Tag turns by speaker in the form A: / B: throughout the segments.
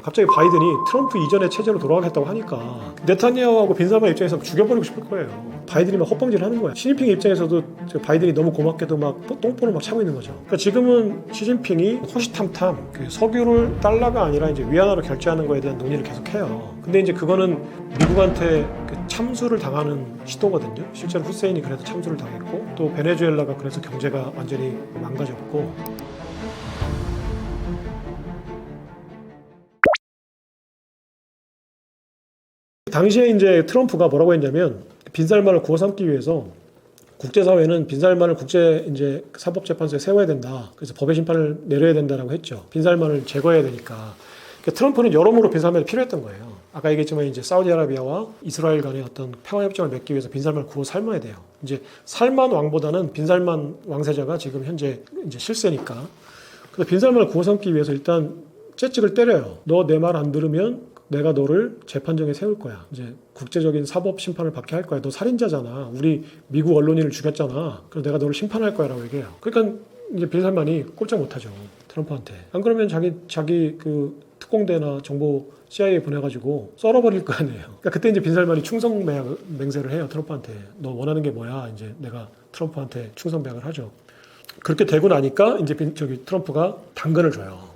A: 갑자기 바이든이 트럼프 이전의 체제로 돌아가겠다고 하니까 네타냐후하고 빈살만 입장에서 죽여버리고 싶을 거예요. 바이든이 막 헛방질 하는 거야. 시진핑 입장에서도 바이든이 너무 고맙게도 막 똥포를 막 차고 있는 거죠. 그러니까 지금은 시진핑이 호시탐탐 그 석유를 달러가 아니라 이제 위안화로 결제하는 거에 대한 논의를 계속해요. 근데 이제 그거는 미국한테 그 참수를 당하는 시도거든요. 실제로 후세인이 그래서 참수를 당했고 또 베네수엘라가 그래서 경제가 완전히 망가졌고. 당시에 이제 트럼프가 뭐라고 했냐면 빈살만을 구워 삼기 위해서 국제사회는 빈살만을 국제 이제 사법재판소에 세워야 된다. 그래서 법의 심판을 내려야 된다라고 했죠. 빈살만을 제거해야 되니까. 그러니까 트럼프는 여러모로 빈살만이 필요했던 거예요. 아까 얘기했지만 이제 사우디아라비아와 이스라엘 간의 어떤 평화협정을 맺기 위해서 빈살만을 구워 삶아야 돼요. 이제 살만 왕보다는 빈살만 왕세자가 지금 현재 이제 실세니까. 그래서 빈살만을 구워 삼기 위해서 일단 채찍을 때려요. 너 내 말 안 들으면 내가 너를 재판정에 세울 거야. 이제 국제적인 사법 심판을 받게 할 거야. 너 살인자잖아. 우리 미국 언론인을 죽였잖아. 그래서 내가 너를 심판할 거야라고 얘기해요. 그러니까 이제 빈살만이 꼼짝 못하죠. 트럼프한테. 안 그러면 자기 그 특공대나 정보 CIA 보내가지고 썰어버릴 거 아니에요. 그러니까 그때 이제 빈살만이 충성 맹세를 해요. 트럼프한테. 너 원하는 게 뭐야? 이제 내가 트럼프한테 충성 매각을 하죠. 그렇게 되고 나니까 이제 트럼프가 당근을 줘요.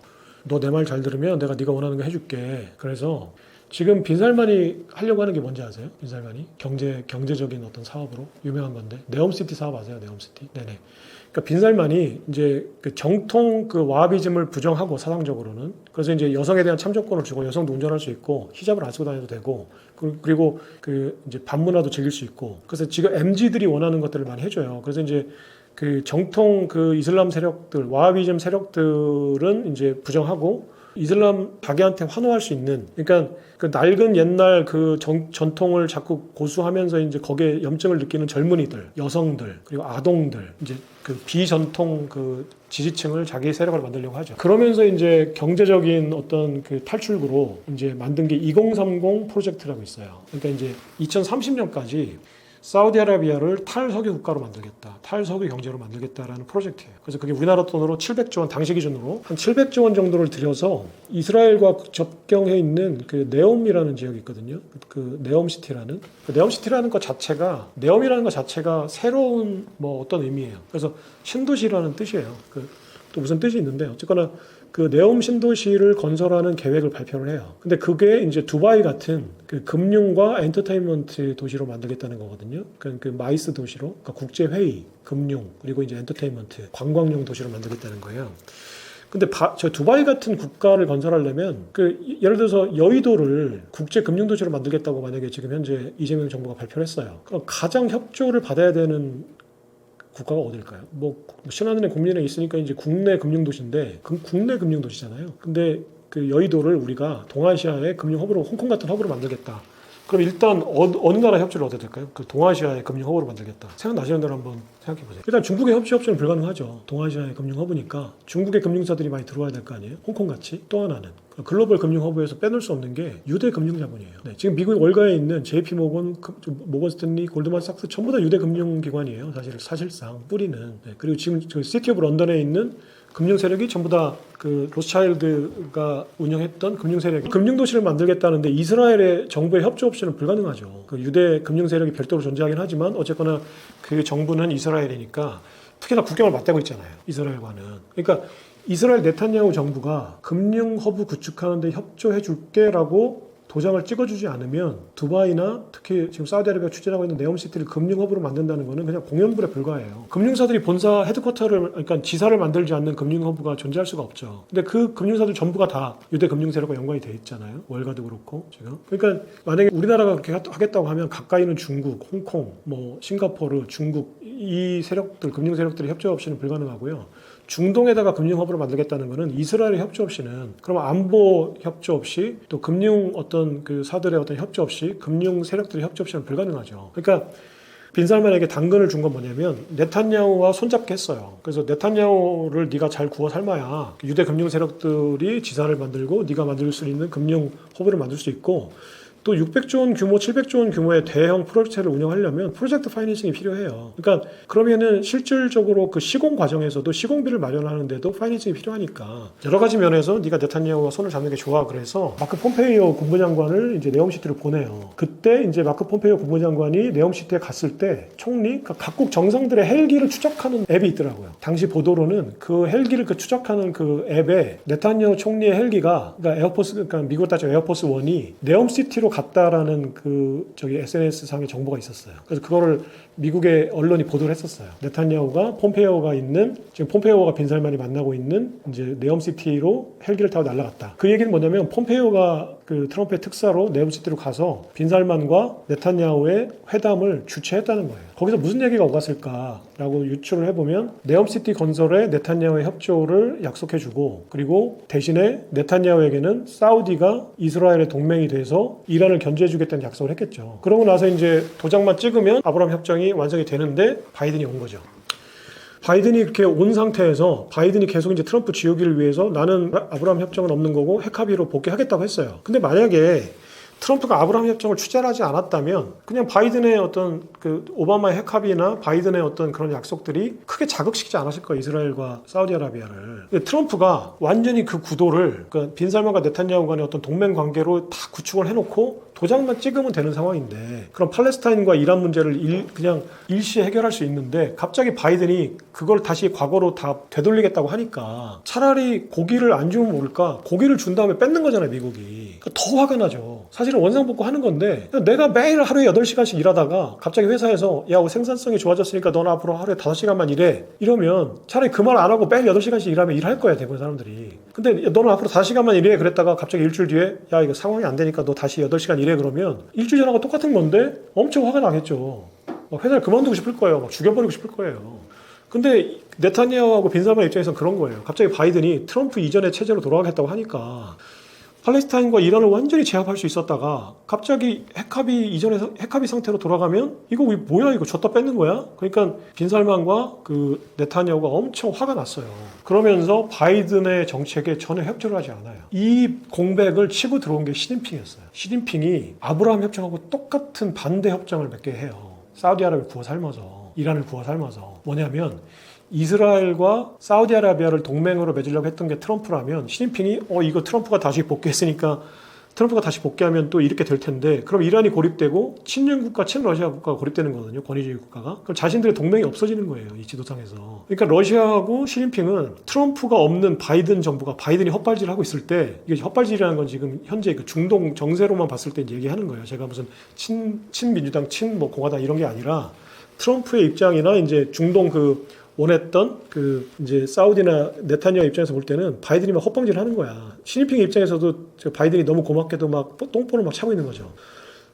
A: 너 내 말 잘 들으면 내가 네가 원하는 거 해줄게. 그래서 지금 빈살만이 하려고 하는 게 뭔지 아세요? 빈살만이 경제적인 어떤 사업으로 유명한 건데 네옴시티 사업 아세요? 네옴시티. 네네. 그러니까 빈살만이 이제 그 정통 그 와하비즘을 부정하고 사상적으로는 그래서 이제 여성에 대한 참정권을 주고 여성도 운전할 수 있고 히잡을 안 쓰고 다녀도 되고 그리고 그 이제 반문화도 즐길 수 있고 그래서 지금 MZ들이 원하는 것들을 많이 해줘요. 그래서 이제 그 정통 그 이슬람 세력들, 와하비즘 세력들은 이제 부정하고 이슬람 자기한테 환호할 수 있는 그러니까 그 낡은 옛날 그 전통을 자꾸 고수하면서 이제 거기에 염증을 느끼는 젊은이들, 여성들, 그리고 아동들 이제 그 비전통 그 지지층을 자기 세력을 만들려고 하죠. 그러면서 이제 경제적인 어떤 그 탈출구로 이제 만든 게 2030 프로젝트라고 있어요. 그러니까 이제 2030년까지 사우디아라비아를 탈석유 국가로 만들겠다. 탈석유 경제로 만들겠다라는 프로젝트예요. 그래서 그게 우리나라 돈으로 700조 원, 당시 기준으로 한 700조 원 정도를 들여서 이스라엘과 접경해 있는 그 네옴이라는 지역이 있거든요. 그 네옴시티라는. 그 네옴시티라는 것 자체가, 네옴이라는 것 자체가 새로운 뭐 어떤 의미예요. 그래서 신도시라는 뜻이에요. 또 무슨 뜻이 있는데 어쨌거나 그 네옴 신도시를 건설하는 계획을 발표를 해요. 근데 그게 이제 두바이 같은 그 금융과 엔터테인먼트 도시로 만들겠다는 거거든요. 그 마이스 도시로, 그러니까 국제 회의, 금융, 그리고 이제 엔터테인먼트, 관광용 도시로 만들겠다는 거예요. 근데 저 두바이 같은 국가를 건설하려면 예를 들어서 여의도를 국제 금융 도시로 만들겠다고 만약에 지금 현재 이재명 정부가 발표를 했어요. 그럼 가장 협조를 받아야 되는 국가가 어딜까요? 신한은행 국민은행 있으니까 이제 국내 금융도시인데 국내 금융도시잖아요. 근데 그 여의도를 우리가 동아시아의 금융 허브로 홍콩 같은 허브로 만들겠다. 그럼 일단 어느 나라 협조를 얻어야 될까요? 그 동아시아의 금융 허브로 만들겠다. 생각나시는 대로 한번 생각해 보세요. 일단 중국의 협조는 불가능하죠. 동아시아의 금융 허브니까 중국의 금융사들이 많이 들어와야 될 거 아니에요? 홍콩 같이. 또 하나는 글로벌 금융 허브에서 빼놓을 수 없는 게 유대 금융 자본이에요. 네, 지금 미국 월가에 있는 JP 모건, 모건 스탠리, 골드만삭스 전부 다 유대 금융 기관이에요. 사실상 뿌리는. 네, 그리고 지금 시티 오브 런던에 있는 금융 세력이 전부 다 그 로스차일드가 운영했던 금융 세력이 금융 도시를 만들겠다는데 이스라엘의 정부의 협조 없이는 불가능하죠. 그 유대 금융 세력이 별도로 존재하긴 하지만 어쨌거나 그 정부는 이스라엘이니까 특히나 국경을 맞대고 있잖아요. 이스라엘과는. 그러니까 이스라엘 네탄야후 정부가 금융 허브 구축하는 데 협조해 줄게라고 도장을 찍어주지 않으면 두바이나 특히 지금 사우디아라비아 추진하고 있는 네옴시티를 금융 허브로 만든다는 것은 그냥 공연불에 불과해요. 금융사들이 본사 헤드쿼터를 그러니까 지사를 만들지 않는 금융 허브가 존재할 수가 없죠. 근데 그 금융사들 전부가 다 유대 금융 세력과 연관이 돼 있잖아요. 월가도 그렇고 지금. 그러니까 만약에 우리나라가 그렇게 하겠다고 하면 가까이는 중국, 홍콩, 싱가포르, 중국 이 세력들 금융 세력들의 협조 없이는 불가능하고요. 중동에다가 금융 허브를 만들겠다는 것은 이스라엘의 협조 없이는 그럼 안보 협조 없이 또 금융 어떤 그 사들의 어떤 협조 없이 금융 세력들의 협조 없이는 불가능하죠. 그러니까 빈살만에게 당근을 준 건 뭐냐면 네탄야후와 손잡게 했어요. 그래서 네탄야후를 네가 잘 구워 삶아야 유대 금융 세력들이 지사를 만들고 네가 만들 수 있는 금융 허브를 만들 수 있고 또 600조 원 규모, 700조 원 규모의 대형 프로젝트를 운영하려면 프로젝트 파이낸싱이 필요해요. 그러니까 그러면은 실질적으로 그 시공 과정에서도 시공비를 마련하는데도 파이낸싱이 필요하니까 여러 가지 면에서 네가 네타냐후와 손을 잡는 게 좋아. 그래서 마크 폼페이오 국무장관을 이제 네옴시티로 보내요. 그때 이제 마크 폼페이오 국무장관이 네옴시티에 갔을 때 총리, 그러니까 각국 정상들의 헬기를 추적하는 앱이 있더라고요. 당시 보도로는 그 헬기를 추적하는 그 앱에 네타냐후 총리의 헬기가 그러니까 미국 따지면 에어포스 1이 네옴시티로 갔다라는 그 SNS 상의 정보가 있었어요. 그래서 그거를 미국의 언론이 보도를 했었어요. 네타냐후가 폼페이오가 있는, 지금 폼페이오가 빈살만이 만나고 있는 이제 네옴시티로 헬기를 타고 날아갔다. 그 얘기는 뭐냐면 폼페이오가 그 트럼프의 특사로 네옴시티로 가서 빈살만과 네타냐후의 회담을 주최했다는 거예요. 거기서 무슨 얘기가 오갔을까라고 유추를 해보면 네옴시티 건설에 네타냐후의 협조를 약속해주고, 그리고 대신에 네타냐후에게는 사우디가 이스라엘의 동맹이 돼서 이란을 견제해주겠다는 약속을 했겠죠. 그러고 나서 이제 도장만 찍으면 아브라함 협정이 완성이 되는데 바이든이 온 거죠. 바이든이 이렇게 온 상태에서 바이든이 계속 이제 트럼프 지우기를 위해서 나는 아브라함 협정은 없는 거고 핵합의로 복귀하겠다고 했어요. 근데 만약에 트럼프가 아브라함 협정을 취재하지 않았다면 그냥 바이든의 어떤 그 오바마의 핵합의나 바이든의 어떤 그런 약속들이 크게 자극시키지 않았을 거예요. 이스라엘과 사우디아라비아를. 근데 트럼프가 완전히 그 구도를 그러니까 빈살만과 네타냐후 간의 어떤 동맹 관계로 다 구축을 해놓고 도장만 찍으면 되는 상황인데, 그럼 팔레스타인과 이란 문제를 그냥 일시에 해결할 수 있는데 갑자기 바이든이 그걸 다시 과거로 다 되돌리겠다고 하니까 차라리 고기를 안 주면 모를까 고기를 준 다음에 뺏는 거잖아요, 미국이. 그러니까 더 화가 나죠. 사실은 원상복구 하는 건데 내가 매일 하루에 8시간씩 일하다가 갑자기 회사에서 야, 생산성이 좋아졌으니까 너는 앞으로 하루에 5시간만 일해, 이러면 차라리 그 말 안 하고 매일 8시간씩 일하면 일할 거야, 대부분 사람들이. 근데 너는 앞으로 5시간만 일해 그랬다가 갑자기 일주일 뒤에 야, 이거 상황이 안 되니까 너 다시 8시간 일해 그러면 일주일 전하고 똑같은 건데 엄청 화가 나겠죠. 막 회사를 그만두고 싶을 거예요. 막 죽여버리고 싶을 거예요. 근데 네타냐후하고 빈살만 입장에서는 그런 거예요. 갑자기 바이든이 트럼프 이전의 체제로 돌아가겠다고 하니까 팔레스타인과 이란을 완전히 제압할 수 있었다가 갑자기 핵합의 상태로 돌아가면 이거 뭐야, 이거 줬다 뺏는 거야? 그러니까 빈살만과 그 네타냐후가 엄청 화가 났어요. 그러면서 바이든의 정책에 전혀 협조를 하지 않아요. 이 공백을 치고 들어온 게 시진핑이었어요. 시진핑이 아브라함 협정하고 똑같은 반대 협정을 몇 개 해요. 사우디아라비아를 구워 삶아서, 이란을 구워 삶아서. 뭐냐면 이스라엘과 사우디아라비아를 동맹으로 맺으려고 했던 게 트럼프라면 시진핑이 이거 트럼프가 다시 복귀했으니까 트럼프가 다시 복귀하면 또 이렇게 될 텐데, 그럼 이란이 고립되고 친중국가, 친러시아 국가가 고립되는 거거든요. 권위주의 국가가. 그럼 자신들의 동맹이 없어지는 거예요, 이 지도상에서. 그러니까 러시아하고 시진핑은 트럼프가 없는 바이든 정부가, 바이든이 헛발질을 하고 있을 때, 이게 헛발질이라는 건 지금 현재 그 중동 정세로만 봤을 때 얘기하는 거예요. 제가 무슨 친민주당, 공화당 이런 게 아니라 트럼프의 입장이나 이제 중동 원했던 이제 사우디나 네타냐후 입장에서 볼 때는 바이든이 막 헛방질 하는 거야. 시진핑 입장에서도 바이든이 너무 고맙게도 막 똥볼을 막 차고 있는 거죠.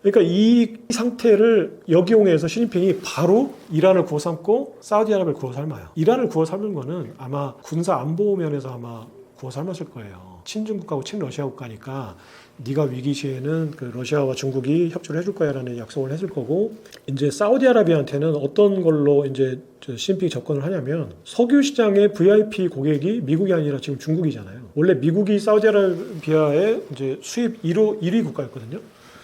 A: 그러니까 이 상태를 역이용해서 시진핑이 바로 이란을 구워 삶고 사우디아라비아를 구워 삶아요. 이란을 구워 삶은 거는 아마 군사 안보 면에서 아마 구워 삶았을 거예요. 친중국가고 친러시아 국가니까 네가 위기 시에는 그 러시아와 중국이 협조를 해줄 거야라는 약속을 했을 거고, 이제 사우디아라비아한테는 어떤 걸로 이제 시진핑이 접근을 하냐면 석유 시장의 VIP 고객이 미국이 아니라 지금 중국이잖아요. 원래 미국이 사우디아라비아의 이제 수입 1위 국가였거든요.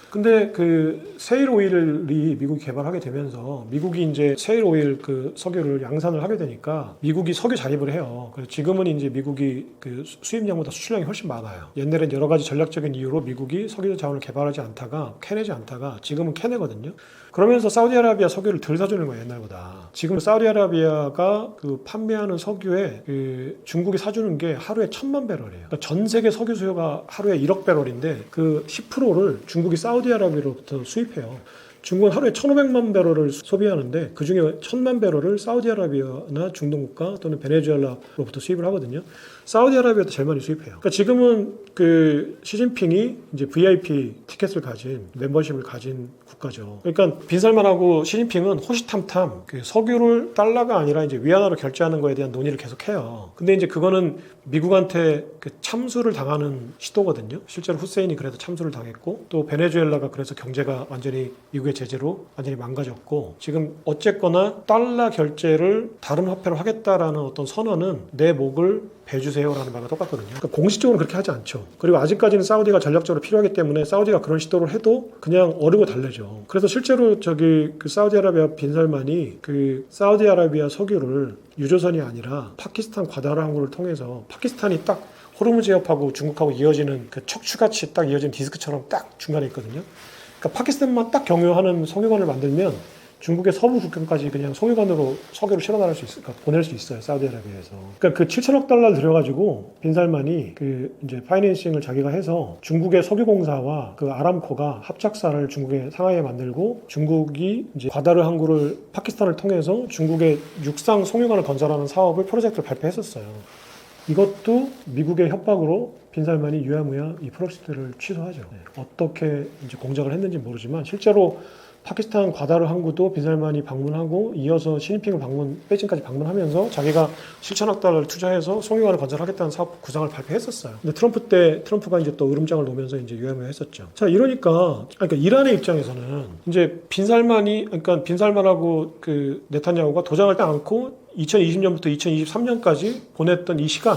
A: 근데 그 세일 오일이 미국이 개발하게 되면서 미국이 이제 세일 오일 그 석유를 양산을 하게 되니까 미국이 석유 자립을 해요. 그래서 지금은 이제 미국이 그 수입량보다 수출량이 훨씬 많아요. 옛날엔 여러 가지 전략적인 이유로 미국이 석유 자원을 개발하지 않다가 캐내지 않다가 지금은 캐내거든요. 그러면서 사우디아라비아 석유를 덜 사주는 거예요, 옛날보다. 지금 사우디아라비아가 그 판매하는 석유에 그 중국이 사주는 게 하루에 1,000만 배럴이에요. 그러니까 전 세계 석유 수요가 하루에 1억 배럴인데 그 10%를 중국이 사우디아라비아로부터 수입해요. 중국은 하루에 1,500만 배럴을 소비하는데 그중에 1,000만 배럴을 사우디아라비아나 중동국가 또는 베네수엘라로부터 수입을 하거든요. 사우디아라비아도 제일 많이 수입해요. 그러니까 지금은 그 시진핑이 이제 VIP 티켓을 가진, 멤버십을 가진 국가죠. 그러니까 빈살만하고 시진핑은 호시탐탐 그 석유를 달러가 아니라 이제 위안화로 결제하는 거에 대한 논의를 계속해요. 근데 이제 그거는 미국한테 그 참수를 당하는 시도거든요. 실제로 후세인이 그래서 참수를 당했고, 또 베네수엘라가 그래서 경제가 완전히 미국의 제재로 완전히 망가졌고, 지금 어쨌거나 달러 결제를 다른 화폐로 하겠다라는 어떤 선언은 내 목을 배주세 주세요라는 말과 똑같거든요. 그러니까 공식적으로 그렇게 하지 않죠. 그리고 아직까지는 사우디가 전략적으로 필요하기 때문에 사우디가 그런 시도를 해도 그냥 어르고 달래죠. 그래서 실제로 그 사우디아라비아 빈살만이 그 사우디아라비아 석유를 유조선이 아니라 파키스탄 과다르 항구를 통해서, 파키스탄이 딱 호르무즈 해협하고 중국하고 이어지는 그 척추같이 딱 이어진 디스크처럼 딱 중간에 있거든요. 그러니까 파키스탄만 딱 경유하는 석유관을 만들면 중국의 서부 국경까지 그냥 석유관으로 석유를 실어나갈 수 있어요. 그러니까 보낼 수 있어요. 사우디아라비아에서. 그러니까 그 7천억 달러를 들여가지고 빈살만이 그 이제 파이낸싱을 자기가 해서 중국의 석유공사와 그 아람코가 합작사를 중국의 상하이에 만들고, 중국이 이제 과다르 항구를 파키스탄을 통해서 중국의 육상 석유관을 건설하는 사업을 프로젝트를 발표했었어요. 이것도 미국의 협박으로 빈살만이 유야무야 이 프로젝트를 취소하죠. 어떻게 이제 공작을 했는지 모르지만 실제로 파키스탄 과다르 항구도 빈살만이 방문하고 이어서 시진핑을 베이징까지 방문하면서 자기가 7천억 달러를 투자해서 석유관을 건설하겠다는 사업 구상을 발표했었어요. 근데 트럼프가 이제 또 으름장을 놓으면서 이제 유야무야 했었죠. 자, 그러니까 이란의 입장에서는 이제 빈살만하고 그 네타냐후가 도장을 떼지 않고 2020년부터 2023년까지 보냈던 이 시간,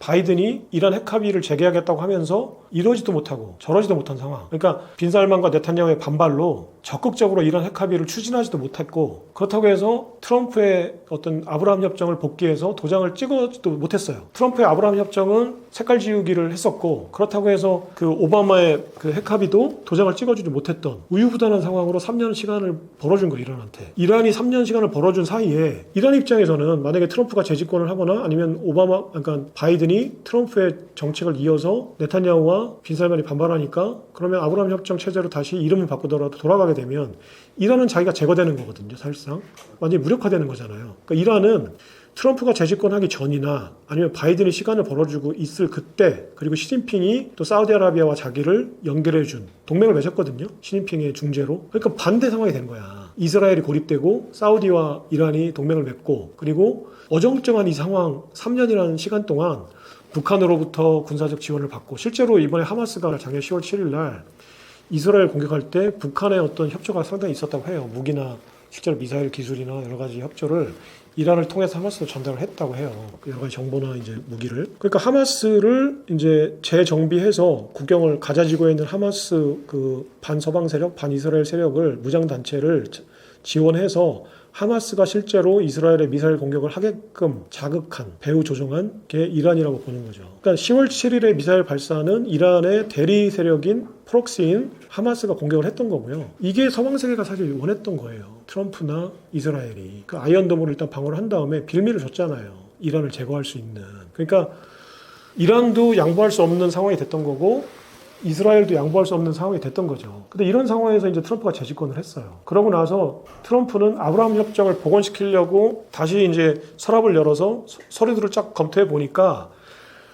A: 바이든이 이란 핵 합의를 재개하겠다고 하면서 이러지도 못하고 저러지도 못한 상황. 그러니까 빈살만과 네타냐후의 반발로 적극적으로 이란 핵 합의를 추진하지도 못했고, 그렇다고 해서 트럼프의 어떤 아브라함 협정을 복귀해서 도장을 찍어지도 못했어요. 트럼프의 아브라함 협정은 색깔 지우기를 했었고, 그렇다고 해서 그 오바마의 그 핵 합의도 도장을 찍어주지 못했던 우유부단한 상황으로 3년 시간을 벌어준 거예요, 이란한테. 이란이 3년 시간을 벌어준 사이에 이란 입장에서는 만약에 트럼프가 재집권을 하거나 아니면 그러니까 바이든이 트럼프의 정책을 이어서 네타냐후와 빈살만이 반발하니까, 그러면 아브라함 협정 체제로 다시 이름을 바꾸더라도 돌아가게 되면 이란은 자기가 제거되는 거거든요. 사실상 완전히 무력화되는 거잖아요. 그러니까 이란은 트럼프가 재집권하기 전이나 아니면 바이든이 시간을 벌어주고 있을 그때, 그리고 시진핑이 또 사우디아라비아와 자기를 연결해준 동맹을 맺었거든요. 시진핑의 중재로. 그러니까 반대 상황이 된 거야. 이스라엘이 고립되고 사우디와 이란이 동맹을 맺고, 그리고 어정쩡한 이 상황 3년이라는 시간 동안 북한으로부터 군사적 지원을 받고, 실제로 이번에 하마스가 작년 10월 7일 날 이스라엘 공격할 때 북한의 어떤 협조가 상당히 있었다고 해요. 무기나 실제로 미사일 기술이나 여러 가지 협조를 이란을 통해서 하마스로 전달을 했다고 해요. 여러 가지 정보나 이제 무기를. 그러니까 하마스를 이제 재정비해서 국경을 가자지구에 있는 하마스 그 반서방 세력, 반이스라엘 세력을, 무장 단체를 지원해서 하마스가 실제로 이스라엘의 미사일 공격을 하게끔 자극한, 배후 조종한 게 이란이라고 보는 거죠. 그러니까 10월 7일의 미사일 발사는 이란의 대리 세력인 프록시인 하마스가 공격을 했던 거고요. 이게 서방 세계가 사실 원했던 거예요. 트럼프나 이스라엘이 그 아이언돔으로 일단 방어를 한 다음에 빌미를 줬잖아요. 이란을 제거할 수 있는. 그러니까 이란도 양보할 수 없는 상황이 됐던 거고, 이스라엘도 양보할 수 없는 상황이 됐던 거죠. 근데 이런 상황에서 이제 트럼프가 재집권을 했어요. 그러고 나서 트럼프는 아브라함 협정을 복원시키려고 다시 이제 서랍을 열어서 서류들을 쫙 검토해 보니까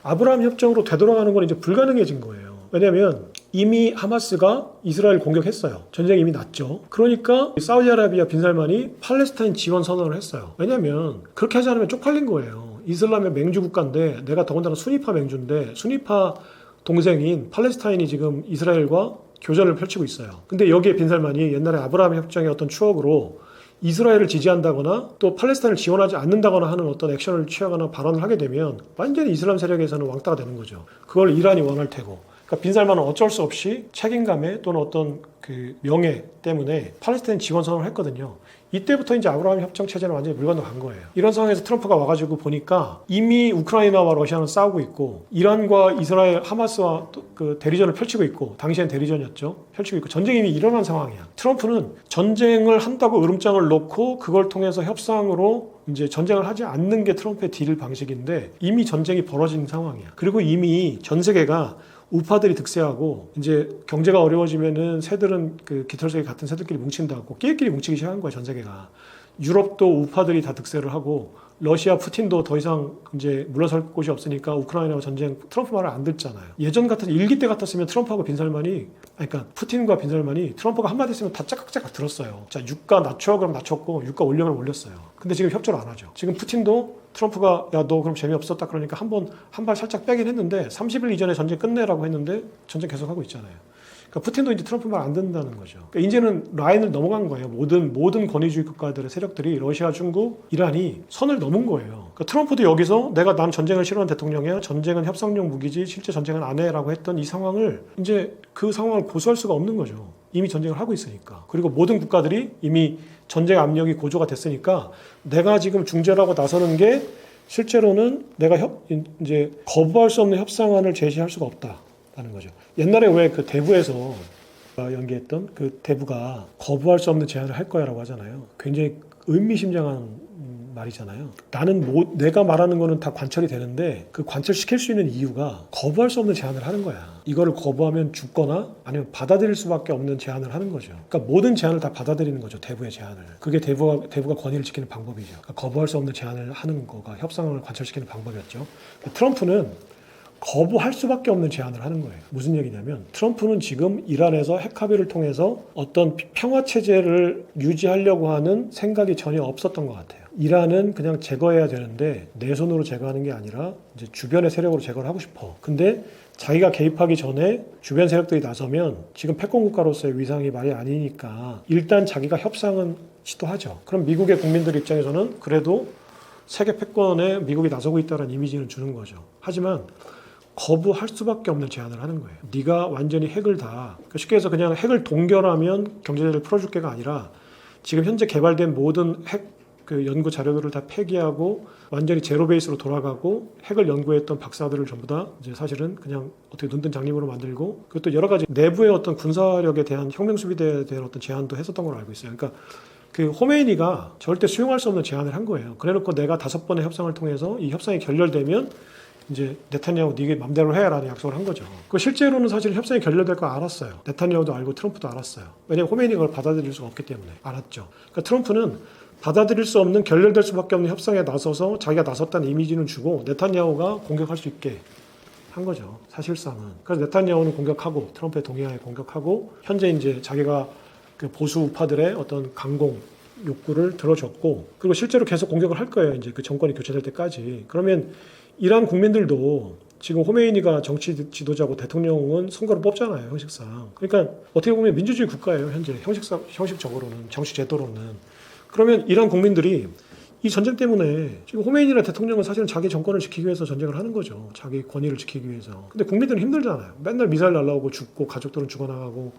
A: 아브라함 협정으로 되돌아가는 건 이제 불가능해진 거예요. 왜냐하면 이미 하마스가 이스라엘 공격했어요. 전쟁이 이미 났죠. 그러니까 사우디아라비아 빈살만이 팔레스타인 지원 선언을 했어요. 왜냐하면 그렇게 하지 않으면 쪽팔린 거예요. 이슬람의 맹주 국가인데, 내가 더군다나 수니파 맹주인데, 수니파 동생인 팔레스타인이 지금 이스라엘과 교전을 펼치고 있어요. 근데 여기에 빈살만이 옛날에 아브라함 협정의 어떤 추억으로 이스라엘을 지지한다거나 또 팔레스타인을 지원하지 않는다거나 하는 어떤 액션을 취하거나 발언을 하게 되면 완전히 이슬람 세력에서는 왕따가 되는 거죠. 그걸 이란이 원할 테고. 그러니까 빈살만은 어쩔 수 없이 책임감에 또는 어떤 그 명예 때문에 팔레스타인 지원 선언을 했거든요. 이때부터 이제 아브라함 협정 체제는 완전히 물 건너간 거예요. 이런 상황에서 트럼프가 와가지고 보니까 이미 우크라이나와 러시아는 싸우고 있고, 이란과 이스라엘, 하마스와 그 대리전을 펼치고 있고, 당시엔 대리전이었죠. 펼치고 있고, 전쟁이 이미 일어난 상황이야. 트럼프는 전쟁을 한다고 으름장을 놓고 그걸 통해서 협상으로 이제 전쟁을 하지 않는 게 트럼프의 딜 방식인데, 이미 전쟁이 벌어진 상황이야. 그리고 이미 전 세계가 우파들이 득세하고, 이제 경제가 어려워지면은 새들은 그 깃털새끼 같은 새들끼리 뭉친다고 끼리끼리 뭉치기 시작한 거야, 전 세계가. 유럽도 우파들이 다 득세를 하고, 러시아 푸틴도 더 이상 이제 물러설 곳이 없으니까 우크라이나와 전쟁, 트럼프 말을 안 듣잖아요. 예전 같은 일기 때 같았으면 트럼프하고 빈살만이, 그러니까 푸틴과 빈살만이 트럼프가 한마디 했으면 다 짝깍짝깍 들었어요. 자, 유가 낮춰 그럼 낮췄고, 유가 올려 그럼 올렸어요. 근데 지금 협조를 안 하죠. 지금 푸틴도 트럼프가 야 너 그럼 재미없었다 그러니까 한 발 살짝 빼긴 했는데 30일 이전에 전쟁 끝내라고 했는데 전쟁 계속하고 있잖아요. 그러니까 푸틴도 이제 트럼프 말 안 듣는다는 거죠. 그러니까 이제는 라인을 넘어간 거예요. 모든 권위주의 국가들의 세력들이 러시아, 중국, 이란이 선을 넘은 거예요. 그러니까 트럼프도 여기서 난 전쟁을 싫어하는 대통령이야. 전쟁은 협상용 무기지 실제 전쟁은 안 해라고 했던 이 상황을 이제 그 상황을 고수할 수가 없는 거죠. 이미 전쟁을 하고 있으니까. 그리고 모든 국가들이 이미 전쟁 압력이 고조가 됐으니까 내가 지금 중재라고 나서는 게 실제로는 내가 이제 거부할 수 없는 협상안을 제시할 수가 없다라는 거죠. 옛날에 왜 그 대부에서 연기했던 그 대부가 거부할 수 없는 제안을 할 거야라고 하잖아요. 굉장히 의미심장한 말이잖아요. 내가 말하는 거는 다 관철이 되는데 그 관철시킬 수 있는 이유가 거부할 수 없는 제안을 하는 거야. 이거를 거부하면 죽거나 아니면 받아들일 수밖에 없는 제안을 하는 거죠. 그러니까 모든 제안을 다 받아들이는 거죠. 대부의 제안을. 그게 대부가 권위를 지키는 방법이죠. 그러니까 거부할 수 없는 제안을 하는 거가 협상을 관철시키는 방법이었죠. 트럼프는 거부할 수밖에 없는 제안을 하는 거예요. 무슨 얘기냐면 트럼프는 지금 이란에서 핵 합의를 통해서 어떤 평화 체제를 유지하려고 하는 생각이 전혀 없었던 것 같아요. 이란은 그냥 제거해야 되는데 내 손으로 제거하는 게 아니라 이제 주변의 세력으로 제거를 하고 싶어. 근데 자기가 개입하기 전에 주변 세력들이 나서면 지금 패권 국가로서의 위상이 말이 아니니까 일단 자기가 협상은 시도하죠. 그럼 미국의 국민들 입장에서는 그래도 세계 패권에 미국이 나서고 있다는 이미지는 주는 거죠. 하지만 거부할 수밖에 없는 제안을 하는 거예요. 네가 완전히 핵을 그러니까 쉽게 해서 그냥 핵을 동결하면 경제제를 풀어줄게가 아니라 지금 현재 개발된 모든 핵 연구 자료들을 다 폐기하고 완전히 제로 베이스로 돌아가고 핵을 연구했던 박사들을 전부 다 이제 사실은 그냥 어떻게 눈뜬 장님으로 만들고 그것도 여러 가지 내부의 어떤 군사력에 대한 혁명 수비대에 대한 어떤 제안도 했었던 걸로 알고 있어요. 그러니까 그 호메이니가 절대 수용할 수 없는 제안을 한 거예요. 그래놓고 내가 5번의 협상을 통해서 이 협상이 결렬되면 이제 네타냐후 네가 맘대로 해라는 약속을 한 거죠. 그 실제로는 사실 협상이 결렬될 거 알았어요. 네타냐후도 알고 트럼프도 알았어요. 왜냐하면 호메이니가 그걸 받아들일 수가 없기 때문에 알았죠. 그러니까 트럼프는 받아들일 수 없는 결렬될 수밖에 없는 협상에 나서서 자기가 나섰다는 이미지는 주고 네타냐후가 공격할 수 있게 한 거죠. 사실상은. 그래서 네타냐후는 공격하고 트럼프의 동의하에 공격하고 현재 이제 자기가 그 보수 우파들의 어떤 강공 욕구를 들어줬고 그리고 실제로 계속 공격을 할 거예요. 이제 그 정권이 교체될 때까지. 그러면 이란 국민들도 지금 호메이니가 정치 지도자고 대통령은 선거로 뽑잖아요. 형식상. 그러니까 어떻게 보면 민주주의 국가예요. 현재 형식적으로는 정치 제도로는. 그러면 이란 국민들이 이 전쟁 때문에 지금 호메이니나 대통령은 사실은 자기 정권을 지키기 위해서 전쟁을 하는 거죠. 자기 권위를 지키기 위해서. 근데 국민들은 힘들잖아요. 맨날 미사일 날라오고 죽고 가족들은 죽어나가고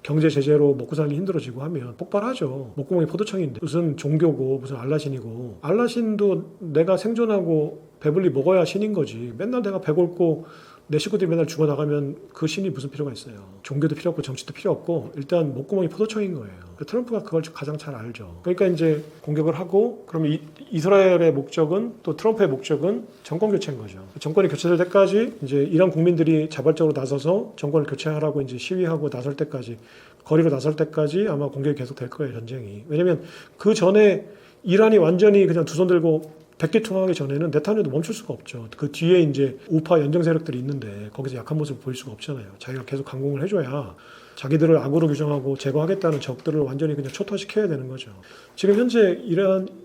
A: 경제 제재로 먹고 살기 힘들어지고 하면 폭발하죠. 목구멍이 포도청인데 무슨 종교고 무슨 알라신이고 알라신도 내가 생존하고 배불리 먹어야 신인 거지. 맨날 내가 배고프고 내 식구들이 맨날 죽어나가면 그 신이 무슨 필요가 있어요. 종교도 필요 없고 정치도 필요 없고 일단 목구멍이 포도청인 거예요. 트럼프가 그걸 가장 잘 알죠. 그러니까 이제 공격을 하고 그러면 이스라엘의 목적은 또 트럼프의 목적은 정권 교체인 거죠. 정권이 교체될 때까지 이제 이란 국민들이 자발적으로 나서서 정권을 교체하라고 이제 시위하고 나설 때까지 거리로 나설 때까지 아마 공격이 계속 될 거예요. 전쟁이. 왜냐면 그 전에 이란이 완전히 그냥 두 손 들고 백기통하기 전에는 네타냐후도 멈출 수가 없죠. 그 뒤에 이제 우파 연정 세력들이 있는데 거기서 약한 모습을 보일 수가 없잖아요. 자기가 계속 강공을 해줘야 자기들을 악으로 규정하고 제거하겠다는 적들을 완전히 그냥 초토화시켜야 되는 거죠. 지금 현재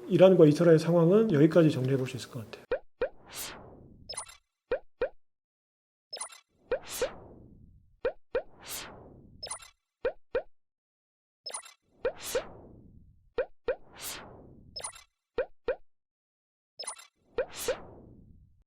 A: 이란과 이스라엘 상황은 여기까지 정리해 볼 수 있을 것 같아요.